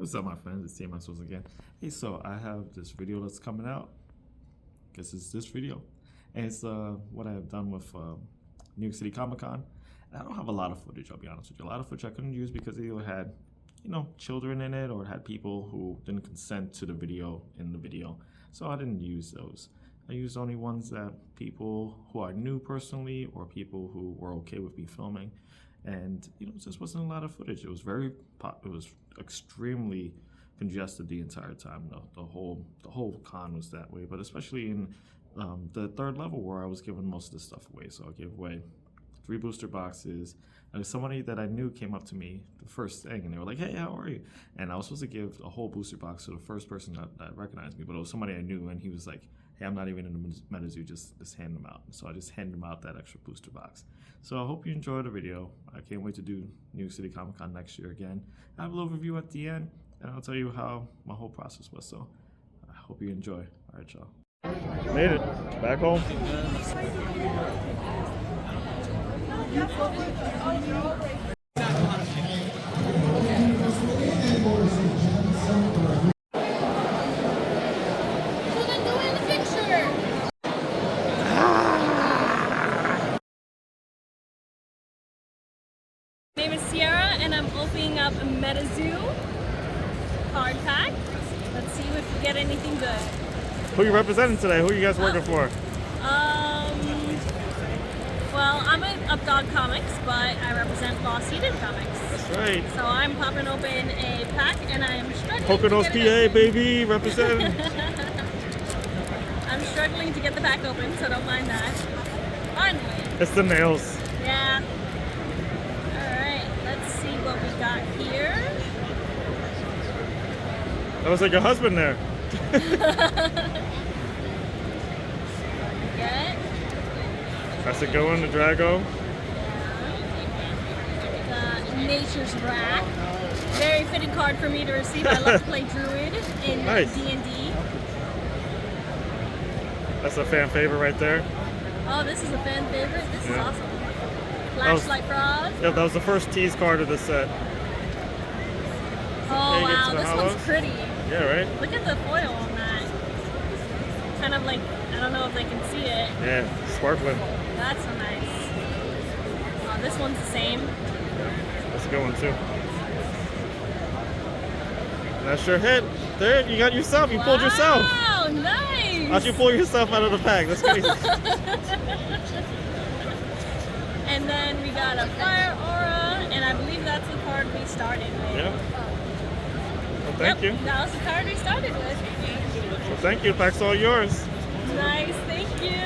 What's up, my friends? It's TMS once again. Hey, so I have this video that's coming out. Guess it's this video, and it's what I have done with New York City Comic Con. And I don't have a lot of footage. I'll be honest with you. A lot of footage I couldn't use because it either had, children in it, or it had people who didn't consent to the video in the video. So I didn't use those. I used only ones that people who are new personally, or people who were okay with me filming. And it just wasn't a lot of footage. It was it was extremely congested the entire time. The whole con was that way, but especially in the third level where I was giving most of the stuff away. So I gave away 3 booster boxes. And somebody that I knew came up to me the first thing, and they were like, "Hey, how are you?" And I was supposed to give a whole booster box to the first person that recognized me, but it was somebody I knew, and he was like, "Hey, I'm not even in the MetaZoo, just hand them out." So I just handed him out that extra booster box. So I hope you enjoyed the video. I can't wait to do New York City Comic Con next year again. I have a little review at the end, and I'll tell you how my whole process was. So I hope you enjoy. All right, y'all. Made it. Back home. My name is Sierra, and I'm opening up a MetaZoo card pack. Let's see if we get anything good. Who are you representing today? Who are you guys working for? Well, I'm at Updog Comics, but I represent Lost Eden Comics. That's right. So I'm popping open a pack, and I am struggling Poconos, to get it PA, baby, representing. I'm struggling to get the pack open, so don't mind that. Finally. It's the nails. Yeah. Alright, let's see what we got here. That was like your husband there. Get. That's a good one, the Drago. Nature's Wrath. Very fitting card for me to receive. I love to play Druid in Nice. D&D. That's a fan favorite right there. Oh, this is a fan favorite. This is Yeah. awesome. Flashlight Frog. Yep, that was the first tease card of the set. Oh, Can you get wow. to the This hollows? one's pretty. Yeah, right? Look at the foil on that. Kind of like, I don't know if they can see it. Yeah, sparkling. That's so nice. Oh, this one's the same. That's a good one, too. That's your hit. There, you got yourself. You pulled yourself. Wow, nice. How'd you pull yourself out of the pack? That's crazy. And then we got a Fire Aura, and I believe that's the card we started with. Yeah. Well, thank you. That was the card we started with. Well, thank you. The pack's all yours. Nice, thank you.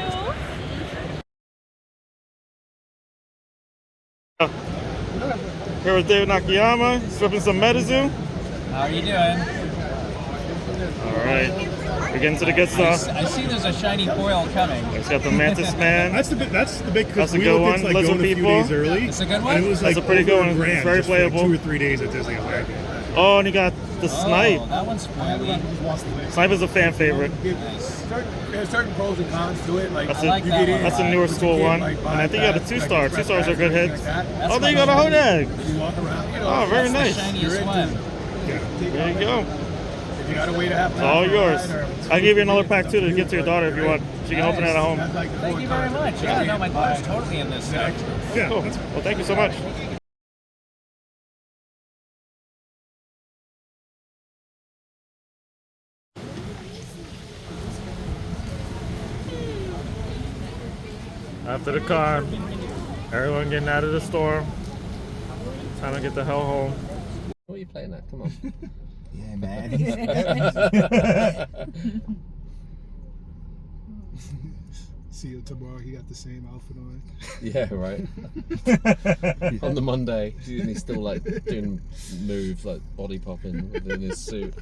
Here with David Nakayama. He's flipping some MetaZoo. How are you doing? All right. We're getting to the good stuff. I see there's a shiny foil coming. It's got the Mantis Man. That's the big That's because a we good looked one. at like Lizard going a few people. days early. It's a good And one? it was That's like a pretty good over one. a grand It's very just for, like, playable. 2 or 3 days at Disney. Oh, and you got the Snipe. Oh, that one's foily. Snipe is a fan favorite. Nice. There's certain pros and cons to it. Like That's I like a, that one. that's a newer school one. And I think you got a 2-star. 2-stars are good hits. That's Oh, there you my got a shiny- Honag. You walk around, you know. Oh, very That's nice. the shiniest one. There you go. If you gotta wait a half an It's hour all for a yours. ride, or- I'll give you another pack too to give to your daughter if you want. She can open it at home. That's like the Thank four you very cards. much. Yeah, no, my daughter's totally in this set. Yeah, Cool. that's Well, thank you so much. After the car, everyone getting out of the store. Time to get the hell home. What are you playing at? Come on. Yeah, man. See you tomorrow. He got the same outfit on. Yeah, right. On the Monday, he's still like doing moves like body popping within his suit.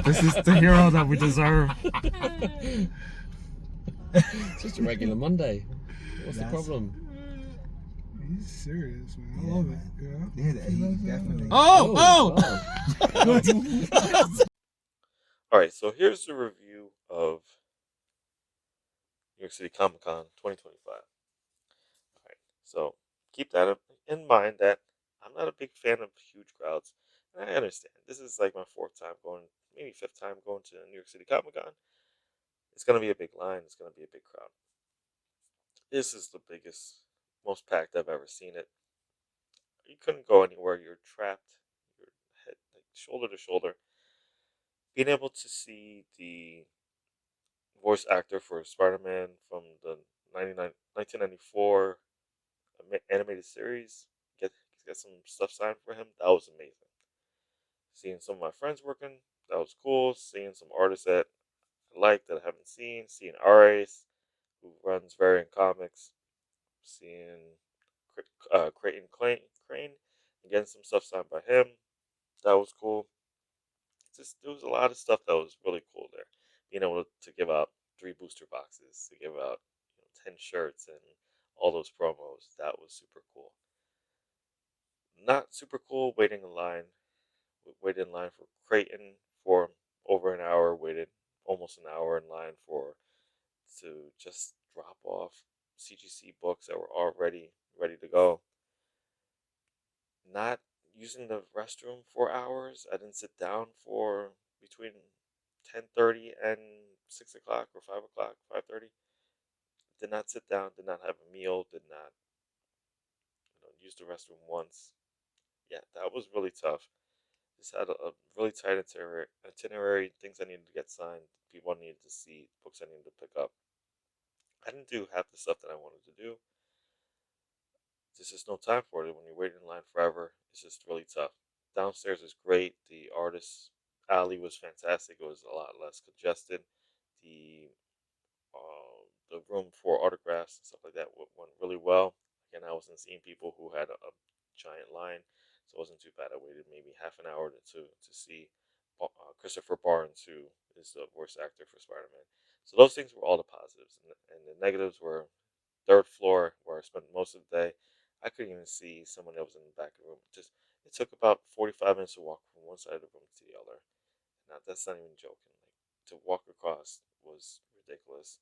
This is the hero that we deserve. It's just a regular Monday. What's the problem? He's serious, man. I Yeah, love man. it. Yeah. Yeah, he's definitely. Oh! All right, so here's the review of New York City Comic Con 2025. All right, so keep that in mind that I'm not a big fan of huge crowds. And I understand. This is like my fourth time going, maybe fifth time going to New York City Comic Con. It's gonna be a big line. It's gonna be a big crowd. This is the biggest, most packed I've ever seen it. You couldn't go anywhere. You're trapped. You're head like shoulder to shoulder. Being able to see the voice actor for Spider-Man from the 1994 animated series, get get some stuff signed for him. That was amazing. Seeing some of my friends working, that was cool. Seeing some artists that I like that I haven't seen. Seeing Aries, who runs Variant Comics. Seeing Crane, and getting some stuff signed by him. That was cool. Just there was a lot of stuff that was really cool there. Being able to give out 3 booster boxes, to give out 10 shirts, and all those promos. That was super cool. Not super cool waiting in line. Waited in line for Creighton for over an hour. Waited almost an hour in line for to just drop off CGC books that were already ready to go. Not using the restroom for hours. I didn't sit down for between 10:30 and 6 o'clock or 5 o'clock, 5:30. Did not sit down. Did not have a meal. Did not use the restroom once. Yeah, that was really tough. Just had a really tight itinerary. Things I needed to get signed. People I needed to see. Books I needed to pick up. I didn't do half the stuff that I wanted to do. There's just no time for it when you're waiting in line forever. It's just really tough. Downstairs is great. The artist alley was fantastic. It was a lot less congested. The the room for autographs and stuff like that went really well. Again, I wasn't seeing people who had a giant line, so it wasn't too bad. I waited maybe half an hour to see Christopher Barnes, who is the voice actor for Spider-Man. So those things were all the positives, and the negatives were third floor where I spent most of the day. I couldn't even see someone that was in the back of the room. Just it took about 45 minutes to walk from one side of the room to the other. Now that's not even joking. Like to walk across was ridiculous.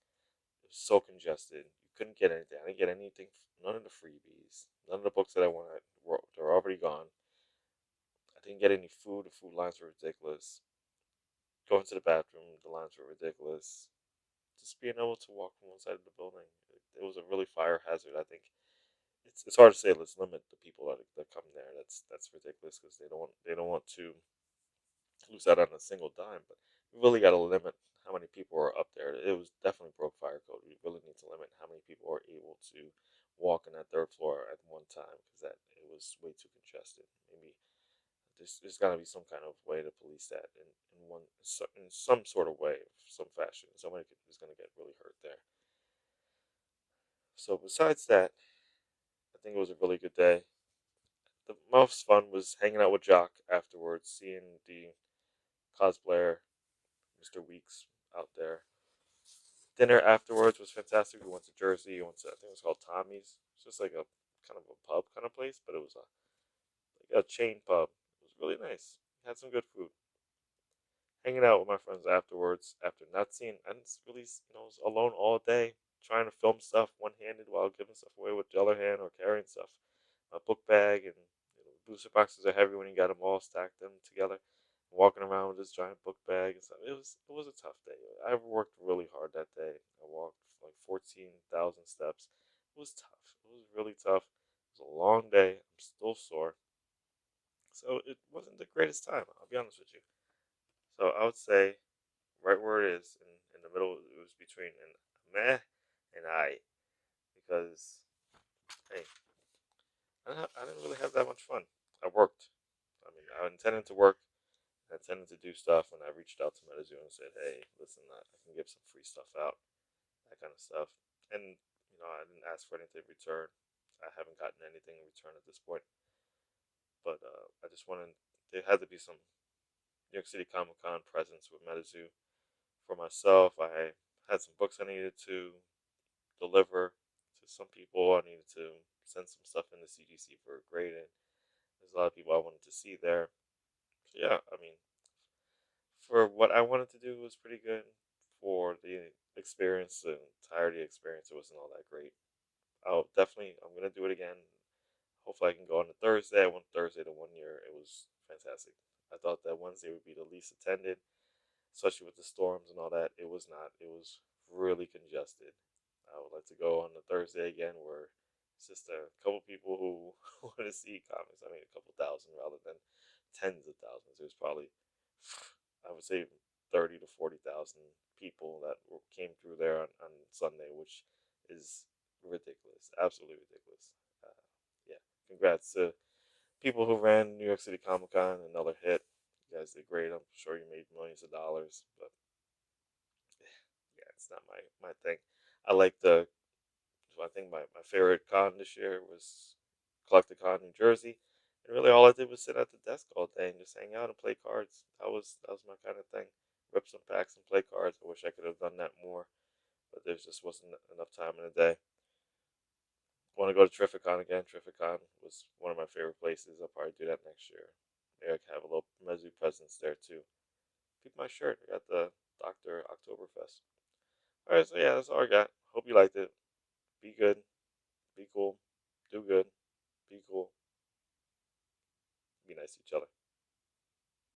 It was so congested. You couldn't get anything. I didn't get anything. None of the freebies. None of the books that I wanted were already gone. I didn't get any food. The food lines were ridiculous. Going to the bathroom, the lines were ridiculous. Just being able to walk from one side of the building, it was a really fire hazard. I think it's hard to say. Let's limit the people that come there. That's ridiculous because they don't want to lose out on a single dime. But we really got to limit how many people are up there. It was definitely broke fire code. We really need to limit how many people are able to walk on that third floor at one time because that it was way too congested. Maybe there's got to be some kind of way to police that in some sort of way, some fashion. Somebody is going to get really hurt there. So besides that, I think it was a really good day. The most fun was hanging out with Jock afterwards, seeing the cosplayer, Mr. Weeks, out there. Dinner afterwards was fantastic. We went to Jersey. We went to, I think it was called Tommy's. It's just like a kind of a pub kind of place, but it was like a chain pub. It was really nice. Had some good food. Hanging out with my friends afterwards, after not seeing, I didn't really, was alone all day, trying to film stuff one handed while giving stuff away with the other hand or carrying stuff. My book bag and booster boxes are heavy when you got them all stacked them together. Walking around with this giant book bag and stuff. It was a tough day. I worked really hard that day. I walked like 14,000 steps. It was tough. It was really tough. It was a long day. I'm still sore. So it wasn't the greatest time. I'll be honest with you. So I would say right where it is in the middle. It was between an meh and I because hey, I didn't really have that much fun. I worked. I mean, I intended to work. I intended to do stuff, and I reached out to MetaZoo and said, "Hey, listen, I can give some free stuff out, that kind of stuff." And I didn't ask for anything in return. I haven't gotten anything in return at this point. But I just wanted there had to be some New York City Comic Con presence with MetaZoo for myself. I had some books I needed to deliver to some people. I needed to send some stuff into CGC for a grading. There's a lot of people I wanted to see there. So yeah, I mean, for what I wanted to do, it was pretty good. For the experience, the entirety experience, it wasn't all that great. I'm gonna do it again. hopefully I can go on a Thursday. I went Thursday the 1 year. It was fantastic. I thought that Wednesday would be the least attended, especially with the storms and all that. It was not. It was really congested. I would like to go on the Thursday again where it's just a couple people who want to see comics. I mean, a couple thousand rather than tens of thousands. There's probably, I would say, 30 to 40,000 people that came through there on Sunday, which is ridiculous. Absolutely ridiculous. Yeah. Congrats to people who ran New York City Comic Con. Another hit. You guys did great. I'm sure you made millions of dollars, but yeah, it's not my thing. I like the. So I think my favorite con this year was Collecticon New Jersey, and really all I did was sit at the desk all day and just hang out and play cards. That was my kind of thing. Rip some packs and play cards. I wish I could have done that more, but there just wasn't enough time in the day. Want to go to Terrificon again. Terrificon was one of my favorite places. I'll probably do that next year. Maybe I can have a little Mezu presence there too. Keep my shirt. I got the Dr. Oktoberfest. Alright, so yeah, that's all I got. Hope you liked it. Be good. Be cool. Do good. Be cool. Be nice to each other.